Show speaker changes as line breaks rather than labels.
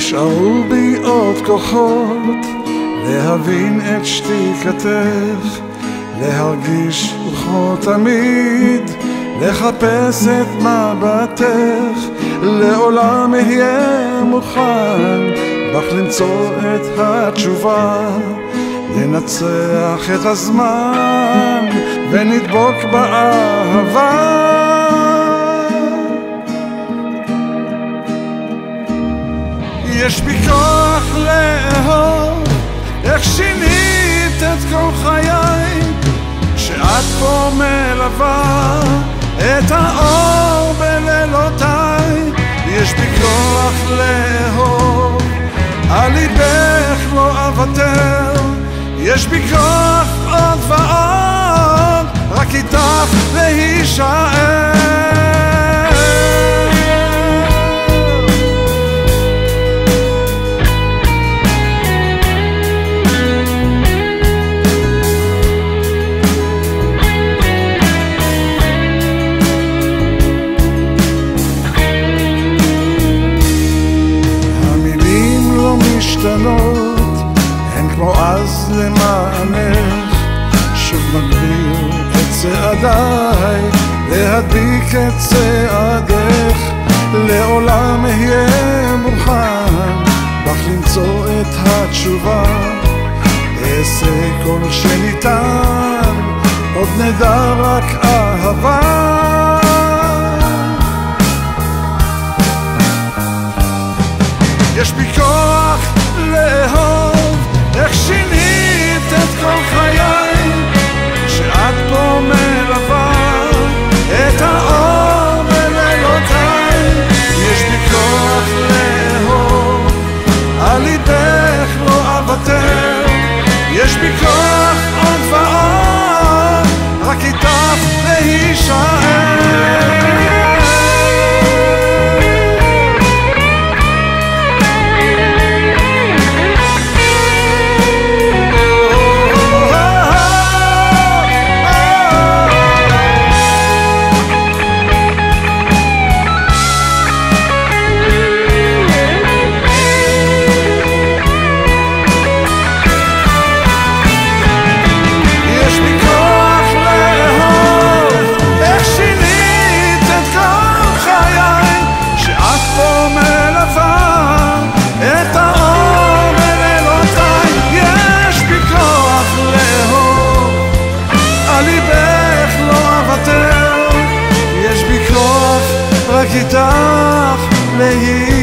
נשארו בי עוד כוחות להבין את שתיקתך, להרגיש כמו תמיד, לחפש את מבטך. לעולם אהיה מוכן בך למצוא את התשובה, ננצח את הזמן ונדבוק באהבה. יש בי כוח לאהוב, איך שינית את כל חיי, שאת פה מלווה את האור בלילותיי. יש בי כוח לאהוב, על ליבך לא אוותר. יש בי כוח עוד ועוד, רק איתך להישאר. הן כמו אז למענך, שוב מגביר את צעדיי, להדביק את צעדך. לעולם אהיה מוכן בך למצוא את התשובה, אעשה כל שניתן, עוד נדע רק אהבה. יש בי כוח לאהוב, איך שינית את כל חיי, שאת פה מלווה את האור בלילותיי. יש בי כוח לאהוב, על ליבך לא אוותר. יש בי כוח עוד ועוד, רק איתך להישאר.
רק איתך להישאר.